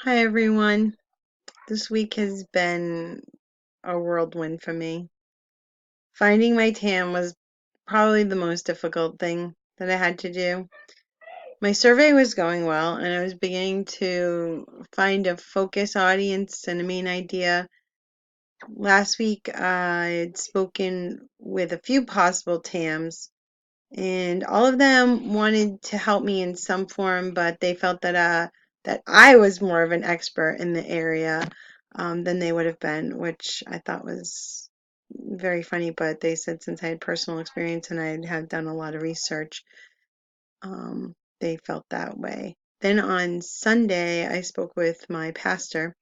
Hi everyone. This week has been a whirlwind for me. Finding my TAM was probably the most difficult thing that I had to do. My survey was going well, and I was beginning to find a focus audience and a main idea. Last week, I had spoken with a few possible TAMs, and all of them wanted to help me in some form, but they felt that I was more of an expert in the area than they would have been, which I thought was very funny. But they said since I had personal experience and I had done a lot of research, they felt that way. Then on Sunday, I spoke with my pastor.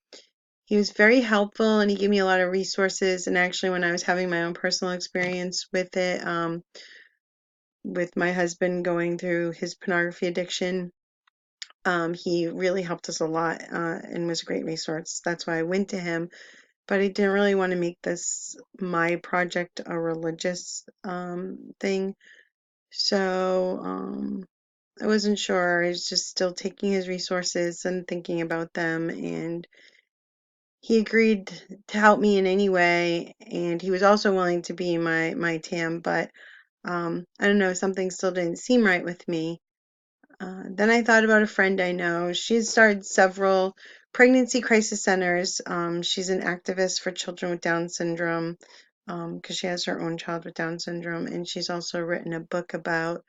He was very helpful and he gave me a lot of resources. And actually, when I was having my own personal experience with it, with my husband going through his pornography addiction. He really helped us a lot and was a great resource. That's why I went to him. But I didn't really want to make this my project a religious thing. So I wasn't sure. I was just still taking his resources and thinking about them. And he agreed to help me in any way. And he was also willing to be my TAM. But I don't know, something still didn't seem right with me. Then I thought about a friend I know. She's started several pregnancy crisis centers. She's an activist for children with Down syndrome because she has her own child with Down syndrome. And she's also written a book about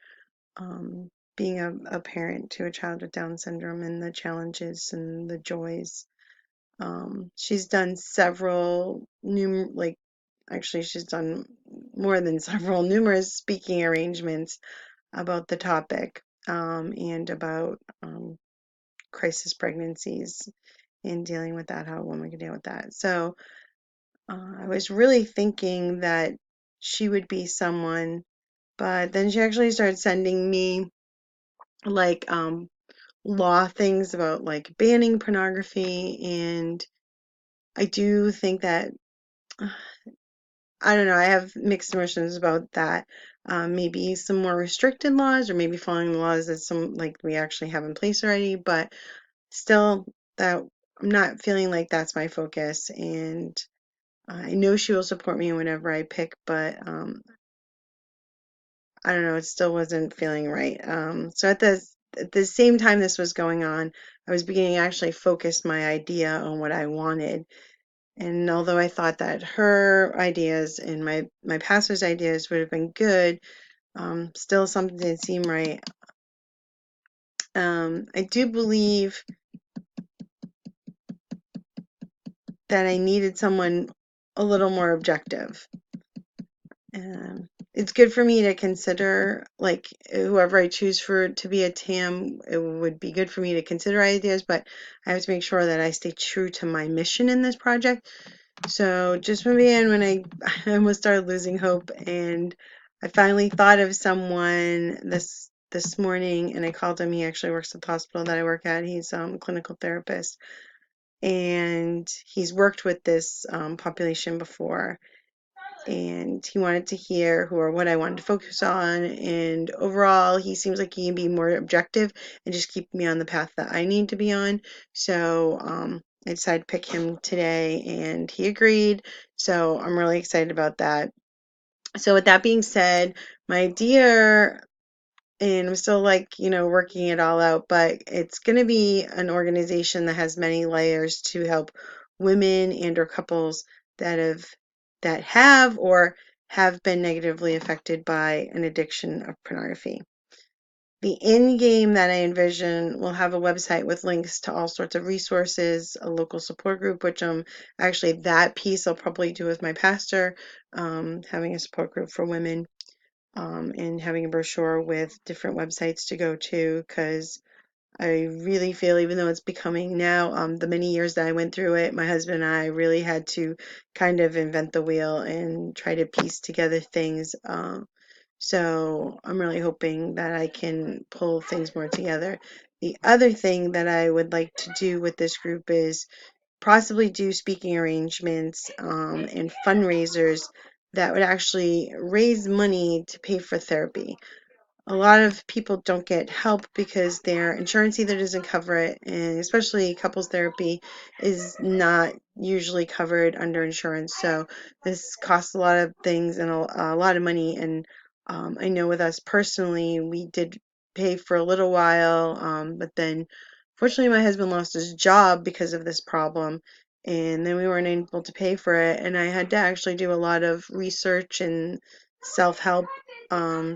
being a parent to a child with Down syndrome and the challenges and the joys. She's done several actually, she's done more than several, numerous speaking arrangements about the topic and about crisis pregnancies and dealing with that, how a woman can deal with that. So I was really thinking that she would be someone, but then she actually started sending me like law things about like banning pornography, and I do think that I don't know, I have mixed emotions about that. Maybe some more restricted laws, or maybe following the laws that some like we actually have in place already, but still, that I'm not feeling like that's my focus, and I know she will support me whenever I pick, but I don't know, it still wasn't feeling right. So at the same time this was going on, I was beginning to actually focus my idea on what I wanted. And although I thought that her ideas and my pastor's ideas would have been good, still something didn't seem right. I do believe that I needed someone a little more objective. It's good for me to consider, like, whoever I choose for to be a TAM, it would be good for me to consider ideas, but I have to make sure that I stay true to my mission in this project. So just from the end, when I almost started losing hope, and I finally thought of someone this morning, and I called him. He actually works at the hospital that I work at. He's a clinical therapist, and he's worked with this population before, and he wanted to hear who or what I wanted to focus on. And overall, he seems like he can be more objective and just keep me on the path that I need to be on. So I decided to pick him today, and he agreed. So I'm really excited about that. So with that being said, my idea, and I'm still like, working it all out, but it's going to be an organization that has many layers to help women and or couples that have or have been negatively affected by an addiction of pornography. The end game that I envision will have a website with links to all sorts of resources, a local support group, which actually that piece I'll probably do with my pastor, having a support group for women, and having a brochure with different websites to go to, because I really feel, even though it's becoming now, the many years that I went through it, my husband and I really had to kind of invent the wheel and try to piece together things. So I'm really hoping that I can pull things more together. The other thing that I would like to do with this group is possibly do speaking arrangements and fundraisers that would actually raise money to pay for therapy. a lot of people don't get help because their insurance either doesn't cover it, and especially couples therapy is not usually covered under insurance. So this costs a lot of things and a lot of money. And I know with us personally, we did pay for a little while, but then fortunately my husband lost his job because of this problem. And then we weren't able to pay for it, and I had to actually do a lot of research and self-help,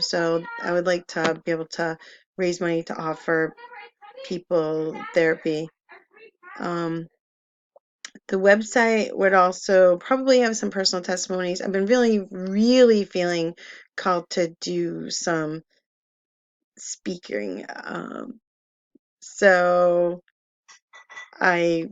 so I would like to be able to raise money to offer people therapy. Um, the website would also probably have some personal testimonies. I've been really, really feeling called to do some speaking. So I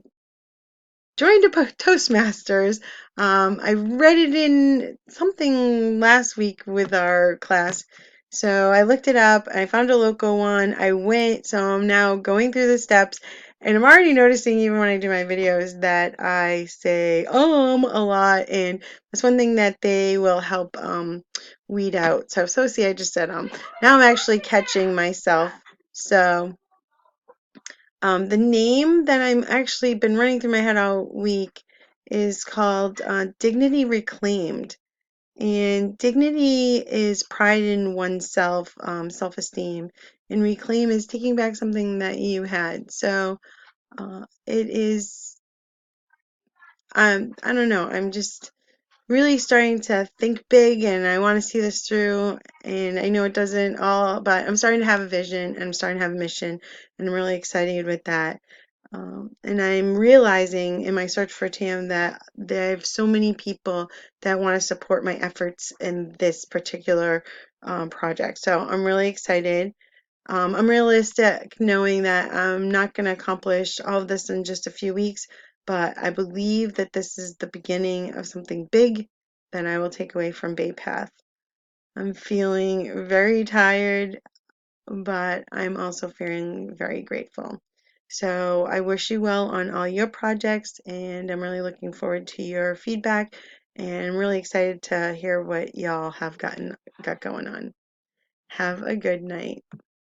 joined a Toastmasters. I read it in something last week with our class. So I looked it up. I found a local one. I went. So I'm now going through the steps. And I'm already noticing, even when I do my videos, that I say a lot. And that's one thing that they will help weed out. So see, I just said Now I'm actually catching myself. So the name that I'm actually been running through my head all week is called Dignity Reclaimed. And dignity is pride in oneself, self-esteem, and reclaim is taking back something that you had. So it is, I don't know, I'm just really starting to think big, and I want to see this through. And I know it doesn't all, but I'm starting to have a vision and I'm starting to have a mission, and I'm really excited with that. And I'm realizing in my search for TAM that there are so many people that want to support my efforts in this particular project. So I'm really excited. I'm realistic knowing that I'm not going to accomplish all of this in just a few weeks, but I believe that this is the beginning of something big that I will take away from Bay Path. I'm feeling very tired, but I'm also feeling very grateful. So I wish you well on all your projects, and I'm really looking forward to your feedback, and I'm really excited to hear what y'all have got going on. Have a good night.